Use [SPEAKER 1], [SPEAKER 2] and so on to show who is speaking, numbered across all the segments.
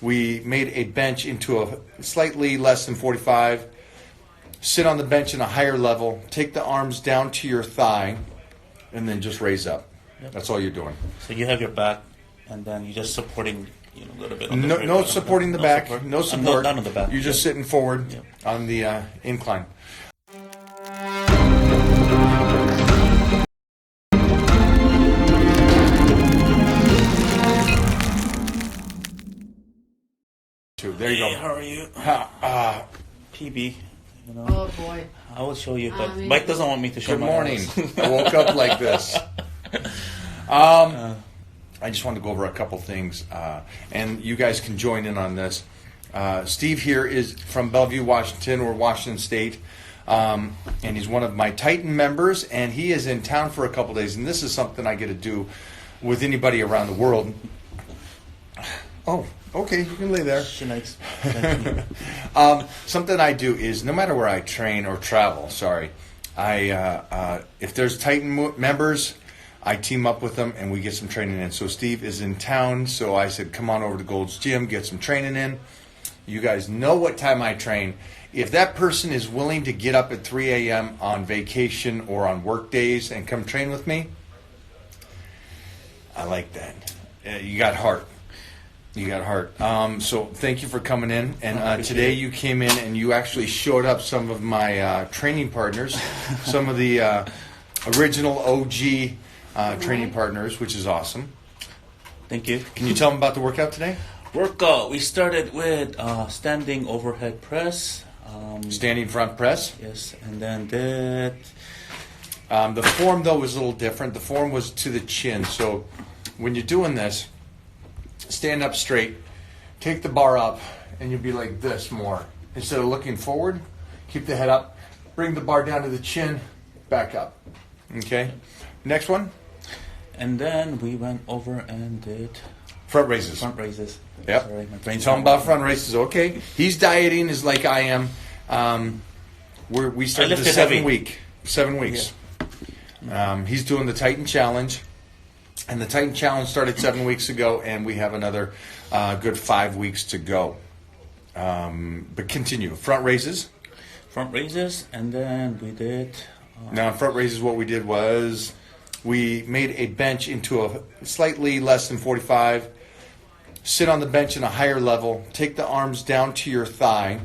[SPEAKER 1] we made a bench into a slightly less than 45. Sit on the bench in a higher level. Take the arms down to your thigh, and then just raise up.
[SPEAKER 2] Yep.
[SPEAKER 1] That's all you're doing.
[SPEAKER 2] So you have your back, and then you're just supporting, a little bit. On the
[SPEAKER 1] No supporting the back.
[SPEAKER 2] support.
[SPEAKER 1] No support.
[SPEAKER 2] None on the back.
[SPEAKER 1] You're just sitting forward
[SPEAKER 2] Yep.
[SPEAKER 1] on the incline. There you
[SPEAKER 2] Hey,
[SPEAKER 1] go.
[SPEAKER 2] how are you? PB.
[SPEAKER 3] Oh boy.
[SPEAKER 2] I will show you, but
[SPEAKER 3] I mean-
[SPEAKER 2] Mike doesn't want me to show
[SPEAKER 1] Good
[SPEAKER 2] my
[SPEAKER 1] morning.
[SPEAKER 2] house.
[SPEAKER 1] I woke up like this. I just wanted to go over a couple things, and you guys can join in on this. Steve here is from Bellevue, Washington, or Washington State, and he's one of my Titan members, and he is in town for a couple days, and this is something I get to do with anybody around the world. Oh, okay, you can lay there.
[SPEAKER 2] She likes.
[SPEAKER 1] Something I do is no matter where I train or travel, if there's Titan members, I team up with them and we get some training in. So Steve is in town, so I said, come on over to Gold's Gym, get some training in. You guys know what time I train. If that person is willing to get up at 3 a.m. on vacation or on work days and come train with me, I like that. You got heart. You got heart. So thank you for coming in. And today you came in and you actually showed up some of my training partners, some of the original OG training partners, which is awesome.
[SPEAKER 2] Thank you.
[SPEAKER 1] Can you tell them about the workout today?
[SPEAKER 2] Workout. We started with standing overhead press.
[SPEAKER 1] Standing front press.
[SPEAKER 2] Yes, and then did.
[SPEAKER 1] The form, though, was a little different. The form was to the chin. So when you're doing this, stand up straight, take the bar up, and you'll be like this more. Instead of looking forward, keep the head up, bring the bar down to the chin, back up. Okay? Next one.
[SPEAKER 2] And then we went over and did
[SPEAKER 1] Front raises.
[SPEAKER 2] front raises.
[SPEAKER 1] Yep.
[SPEAKER 2] Sorry, my brain's
[SPEAKER 1] Tell him about front raises. Okay. He's dieting is like I am. We started the
[SPEAKER 2] lifted
[SPEAKER 1] 7
[SPEAKER 2] heavy.
[SPEAKER 1] week. 7 weeks. He's doing the Titan Challenge. And the Titan Challenge started 7 weeks ago, and we have another good 5 weeks to go. But continue. Front raises.
[SPEAKER 2] Front raises, and then we did.
[SPEAKER 1] Now, in front raises, what we did was we made a bench into a slightly less than 45. Sit on the bench in a higher level. Take the arms down to your thigh,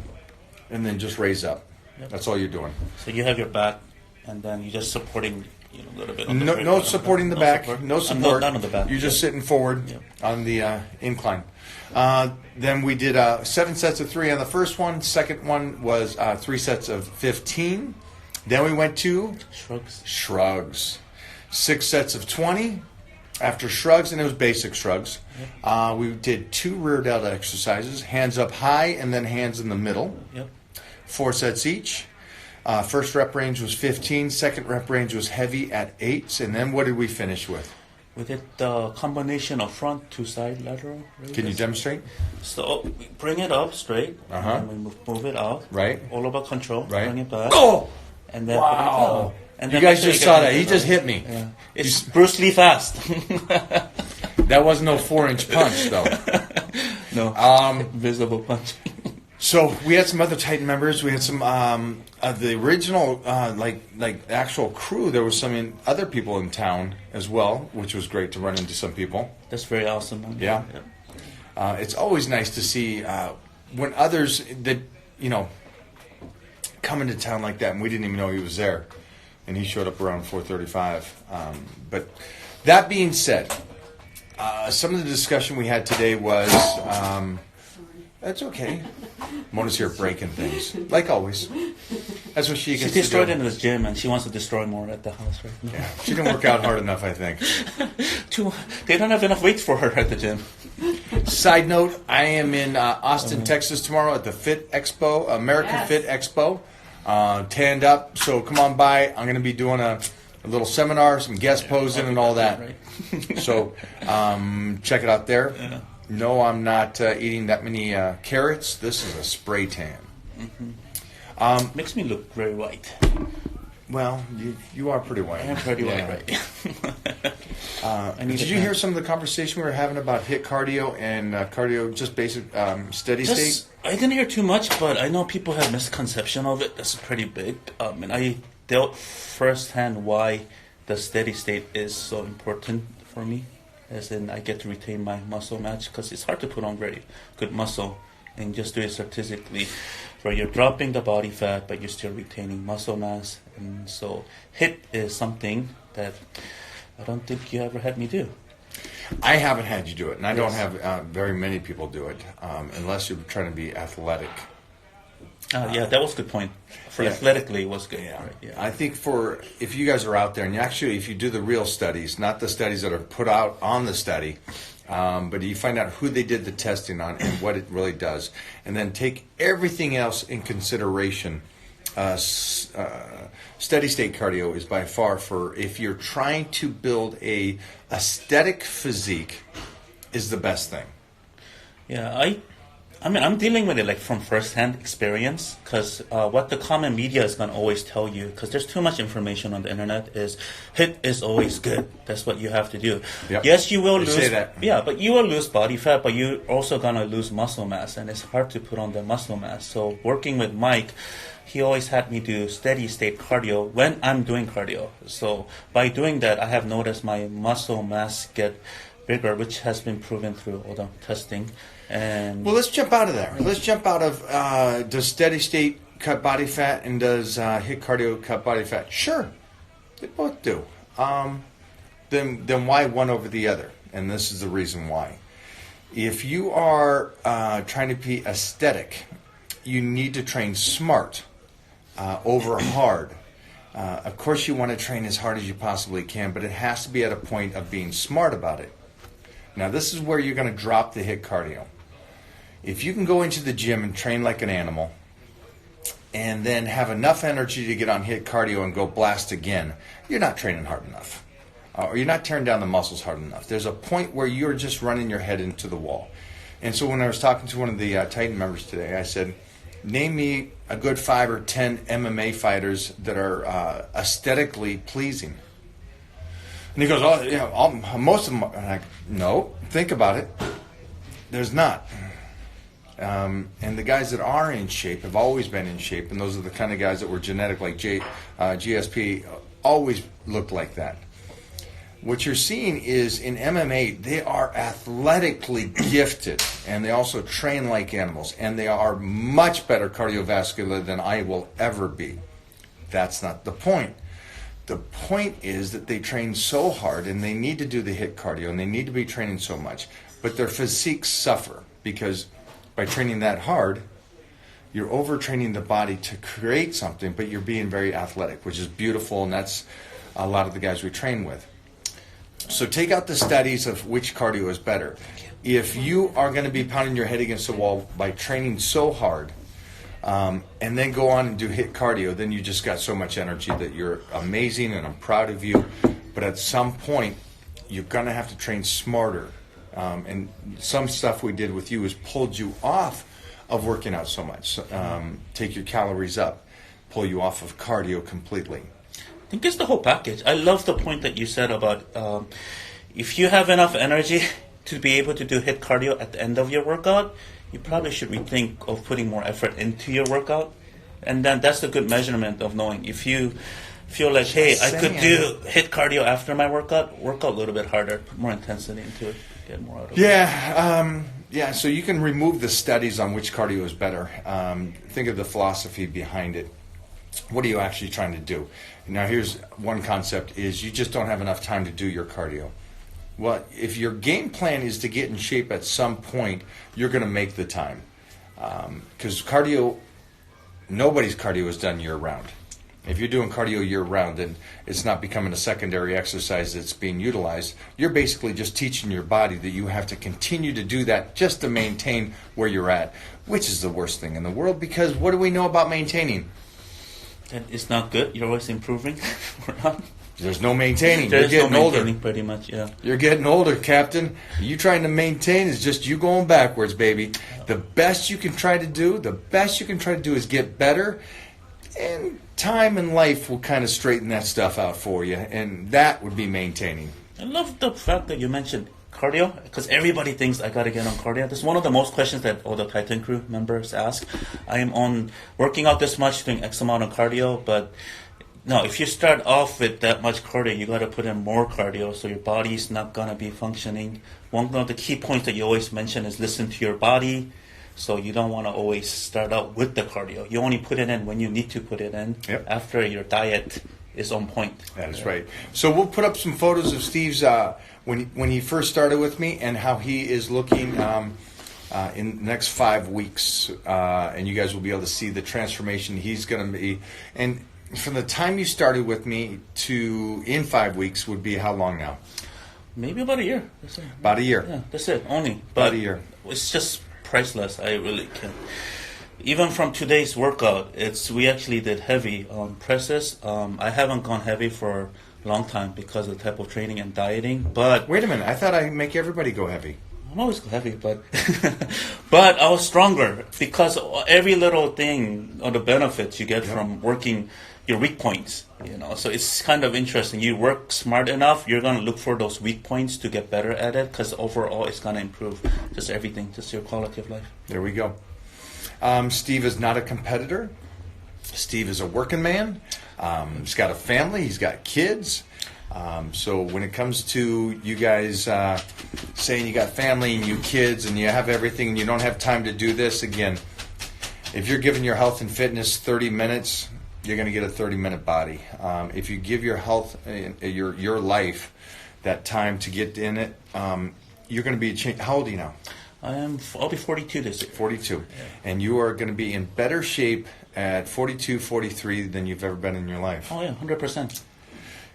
[SPEAKER 1] and then just raise up.
[SPEAKER 2] Yep.
[SPEAKER 1] That's all you're doing.
[SPEAKER 2] So you have your back, and then you're just supporting, a little bit. On the
[SPEAKER 1] No supporting the back. No support.
[SPEAKER 2] None on the back.
[SPEAKER 1] You're just sitting forward
[SPEAKER 2] Yep.
[SPEAKER 1] on the incline. Then we did 7 sets of 3 on the first one. Second one was 3 sets of 15. Then we went to shrugs. 6 sets of 20. After shrugs, and it was basic shrugs. We did 2 rear delta exercises, hands up high and then hands in the middle.
[SPEAKER 2] Yep.
[SPEAKER 1] 4 sets each. First rep range was 15. Second rep range was heavy at 8. And then what did we finish with?
[SPEAKER 2] We did the combination of front to side lateral raises.
[SPEAKER 1] Can you demonstrate?
[SPEAKER 2] So we bring it up straight,
[SPEAKER 1] Uh-huh.
[SPEAKER 2] and we move it out.
[SPEAKER 1] Right.
[SPEAKER 2] All about control.
[SPEAKER 1] Right.
[SPEAKER 2] Bring it back.
[SPEAKER 1] Oh!
[SPEAKER 2] And then
[SPEAKER 1] Wow.
[SPEAKER 2] And
[SPEAKER 1] You
[SPEAKER 2] then
[SPEAKER 1] guys
[SPEAKER 2] make sure
[SPEAKER 1] just
[SPEAKER 2] get
[SPEAKER 1] saw
[SPEAKER 2] the
[SPEAKER 1] that. He
[SPEAKER 2] middle.
[SPEAKER 1] just hit me.
[SPEAKER 2] Yeah. It's Bruce Lee fast.
[SPEAKER 1] That was no 4-inch punch, though.
[SPEAKER 2] No. Visible punch.
[SPEAKER 1] So we had some other Titan members. We had some the original like actual crew. There was some other people in town as well, which was great to run into some people.
[SPEAKER 2] That's very awesome.
[SPEAKER 1] Yeah. It's always nice to see when others that come into town like that, and we didn't even know he was there, and he showed up around 4:35. But that being said, some of the discussion we had today was. That's okay. Mona's here breaking things, like always. That's what she
[SPEAKER 2] She
[SPEAKER 1] gets to
[SPEAKER 2] destroyed
[SPEAKER 1] do.
[SPEAKER 2] it in the gym, and she wants to destroy more at the house right now.
[SPEAKER 1] Yeah, she didn't work out hard enough, I think.
[SPEAKER 2] They don't have enough weights for her at the gym.
[SPEAKER 1] Side note, I am in Austin, Texas tomorrow at the Fit Expo, American Fit Expo. Tanned up, so come on by. I'm going to be doing a little seminar, some guest posing and all that.
[SPEAKER 2] Right.
[SPEAKER 1] So check it out there.
[SPEAKER 2] Yeah.
[SPEAKER 1] No, I'm not eating that many carrots. This is a spray tan.
[SPEAKER 2] Makes me look very white.
[SPEAKER 1] Well, you are pretty white.
[SPEAKER 2] I am pretty
[SPEAKER 1] Yeah.
[SPEAKER 2] white, right?
[SPEAKER 1] Did you hear some of the conversation we were having about HIIT cardio and cardio, just basic steady state?
[SPEAKER 2] I didn't hear too much, but I know people have misconception of it. That's pretty big. And I dealt firsthand why the steady state is so important for me. As in, I get to retain my muscle mass because it's hard to put on very good muscle and just do it statistically, where you're dropping the body fat but you're still retaining muscle mass. And so, HIIT is something that I don't think you ever had me do.
[SPEAKER 1] I haven't had you do it, and I don't
[SPEAKER 2] Yes.
[SPEAKER 1] have very many people do it, unless you're trying to be athletic.
[SPEAKER 2] Yeah, that was a good point. For
[SPEAKER 1] Yeah.
[SPEAKER 2] athletically, it was good.
[SPEAKER 1] Yeah.
[SPEAKER 2] Right, yeah.
[SPEAKER 1] I think if you guys are out there, and actually if you do the real studies, not the studies that are put out on the study, but you find out who they did the testing on and what it really does, and then take everything else in consideration. Steady state cardio is by far, for if you're trying to build a aesthetic physique, is the best thing.
[SPEAKER 2] Yeah, I mean, I'm dealing with it like from first-hand experience, because what the common media is going to always tell you, because there's too much information on the internet, is HIIT is always good. That's what you have to do.
[SPEAKER 1] Yep.
[SPEAKER 2] Yes, you will
[SPEAKER 1] They
[SPEAKER 2] lose.
[SPEAKER 1] say that.
[SPEAKER 2] Yeah, but you will lose body fat, but you're also going to lose muscle mass, and it's hard to put on the muscle mass. So working with Mike, he always had me do steady-state cardio when I'm doing cardio. So by doing that, I have noticed my muscle mass get bigger, which has been proven through all the testing. And
[SPEAKER 1] Well, let's jump out of there. Let's jump out of does steady state cut body fat and does HIIT cardio cut body fat? Sure, they both do. Then why one over the other? And this is the reason why. If you are trying to be aesthetic, you need to train smart over hard. Of course, you want to train as hard as you possibly can, but it has to be at a point of being smart about it. Now, this is where you're going to drop the HIIT cardio. If you can go into the gym and train like an animal and then have enough energy to get on HIIT cardio and go blast again, you're not training hard enough. Or you're not tearing down the muscles hard enough. There's a point where you're just running your head into the wall. And so when I was talking to one of the Titan members today, I said, name me a good 5 or 10 MMA fighters that are aesthetically pleasing. And he goes, oh, yeah, most of them. I'm like, no, think about it. There's not. And the guys that are in shape have always been in shape, and those are the kind of guys that were genetic, like GSP, always looked like that. What you're seeing is in MMA, they are athletically gifted, and they also train like animals, and they are much better cardiovascular than I will ever be. That's not the point. The point is that they train so hard, and they need to do the HIIT cardio, and they need to be training so much, but their physiques suffer because by training that hard, you're overtraining the body to create something, but you're being very athletic, which is beautiful, and that's a lot of the guys we train with. So take out the studies of which cardio is better. If you are going to be pounding your head against the wall by training so hard, and then go on and do HIIT cardio, then you just got so much energy that you're amazing, and I'm proud of you. But at some point, you're going to have to train smarter. And some stuff we did with you is pulled you off of working out so much. Take your calories up, pull you off of cardio completely.
[SPEAKER 2] I think it's the whole package. I love the point that you said about if you have enough energy to be able to do HIIT cardio at the end of your workout, you probably should rethink of putting more effort into your workout. And then that's a good measurement of knowing if you feel like, hey, I could do HIIT cardio after my workout a little bit harder, put more intensity into it, get more out of it.
[SPEAKER 1] Yeah, so you can remove the studies on which cardio is better. Think of the philosophy behind it. What are you actually trying to do? Now, here's one concept is you just don't have enough time to do your cardio. Well, if your game plan is to get in shape at some point, you're going to make the time. Because nobody's cardio is done year-round. If you're doing cardio year-round, then it's not becoming a secondary exercise that's being utilized. You're basically just teaching your body that you have to continue to do that just to maintain where you're at, which is the worst thing in the world, because what do we know about maintaining?
[SPEAKER 2] And it's not good. You're always improving. We're not.
[SPEAKER 1] There's no maintaining.
[SPEAKER 2] There's
[SPEAKER 1] You're getting
[SPEAKER 2] no
[SPEAKER 1] older.
[SPEAKER 2] maintaining, pretty much, yeah.
[SPEAKER 1] You're getting older, Captain. You trying to maintain is just you going backwards, baby. The best you can try to do is get better And time and life will kind of straighten that stuff out for you, and that would be maintaining.
[SPEAKER 2] I love the fact that you mentioned cardio, because everybody thinks I gotta get on cardio. This is one of the most questions that all the Titan crew members ask. I am on working out this much, doing X amount of cardio, but no, if you start off with that much cardio, you gotta put in more cardio, so your body's not gonna be functioning. One of the key points that you always mention is listen to your body. So you don't want to always start out with the cardio. You only put it in when you need to put it in.
[SPEAKER 1] Yep.
[SPEAKER 2] After your diet is on point.
[SPEAKER 1] That is right. So we'll put up some photos of Steve's when he first started with me and how he is looking in the next 5 weeks, and you guys will be able to see the transformation he's going to be. And from the time you started with me to in 5 weeks would be how long now?
[SPEAKER 2] Maybe about a year. That's it.
[SPEAKER 1] About a year.
[SPEAKER 2] Yeah, that's it. Only.
[SPEAKER 1] About
[SPEAKER 2] But
[SPEAKER 1] a year.
[SPEAKER 2] It's just priceless. I really can't. Even from today's workout, we actually did heavy presses. I haven't gone heavy for a long time because of the type of training and dieting. But
[SPEAKER 1] Wait a minute. I thought I'd make everybody go heavy.
[SPEAKER 2] I'm always heavy, but but I was stronger because every little thing or the benefits you get from working your weak points, So it's kind of interesting. You work smart enough, you're gonna look for those weak points to get better at it, because overall it's gonna improve just everything, just your quality of life.
[SPEAKER 1] There we go. Steve is not a competitor. Steve is a working man. He's got a family. He's got kids. So when it comes to you guys saying you got family and you kids and you have everything and you don't have time to do this, again, if you're giving your health and fitness 30 minutes, you're going to get a 30-minute body. If you give your health, your life, that time to get in it, you're going to be. How old are you now?
[SPEAKER 2] I'll be 42 this year.
[SPEAKER 1] 42.
[SPEAKER 2] Yeah.
[SPEAKER 1] And you are going to be in better shape at 42, 43 than you've ever been in your life.
[SPEAKER 2] Oh yeah, 100%.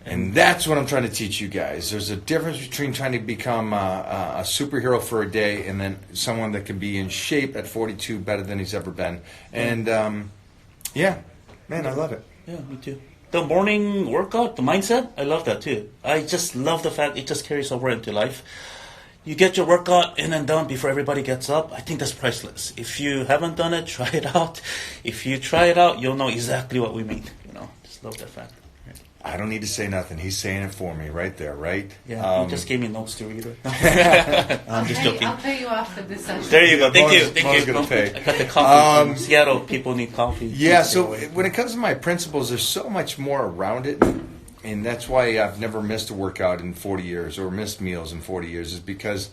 [SPEAKER 1] And that's what I'm trying to teach you guys. There's a difference between trying to become a superhero for a day and then someone that can be in shape at 42 better than he's ever been. And yeah, man, I love it.
[SPEAKER 2] Yeah, me too. The morning workout, the mindset, I love that too. I just love the fact it just carries over into life. You get your workout in and done before everybody gets up. I think that's priceless. If you haven't done it, try it out. If you try it out, you'll know exactly what we mean. Just love that fact.
[SPEAKER 1] I don't need to say nothing. He's saying it for me right there, right?
[SPEAKER 2] Yeah, he just gave me notes to read. I'm just joking.
[SPEAKER 3] I'll pay you after this session.
[SPEAKER 2] There you go. Thank you.
[SPEAKER 1] Mama's
[SPEAKER 2] Thank you.
[SPEAKER 1] gonna pay.
[SPEAKER 2] I got the coffee from Seattle. People need coffee.
[SPEAKER 1] Yeah, so when it comes to my principles, there's so much more around it. And that's why I've never missed a workout in 40 years or missed meals in 40 years, is because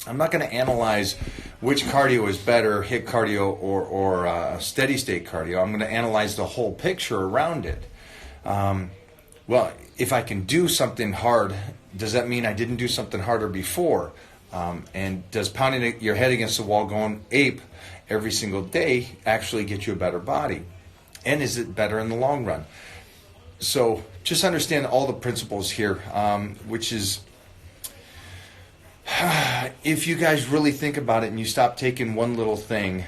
[SPEAKER 1] I'm not going to analyze which cardio is better, HIIT cardio or steady state cardio. I'm going to analyze the whole picture around it. Well, if I can do something hard, does that mean I didn't do something harder before? And does pounding your head against the wall going ape every single day actually get you a better body? And is it better in the long run? So just understand all the principles here, which is, if you guys really think about it and you stop taking one little thing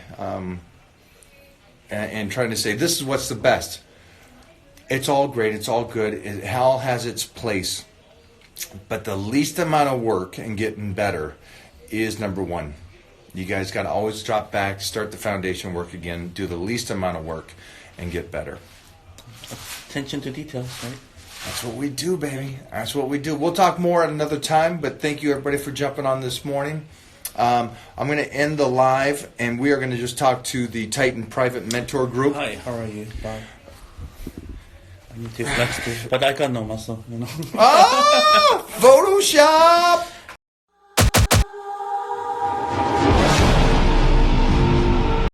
[SPEAKER 1] and trying to say, this is what's the best. It's all great. It's all good. It all has its place. But the least amount of work and getting better is number one. You guys got to always drop back, start the foundation work again, do the least amount of work, and get better.
[SPEAKER 2] Attention to details, right?
[SPEAKER 1] That's what we do, baby. That's what we do. We'll talk more at another time, but thank you, everybody, for jumping on this morning. I'm going to end the live, and we are going to just talk to the Titan Private Mentor Group.
[SPEAKER 2] Hi, how are you? Bye. I need to flex too, but I got no muscle,
[SPEAKER 1] Oh, Photoshop!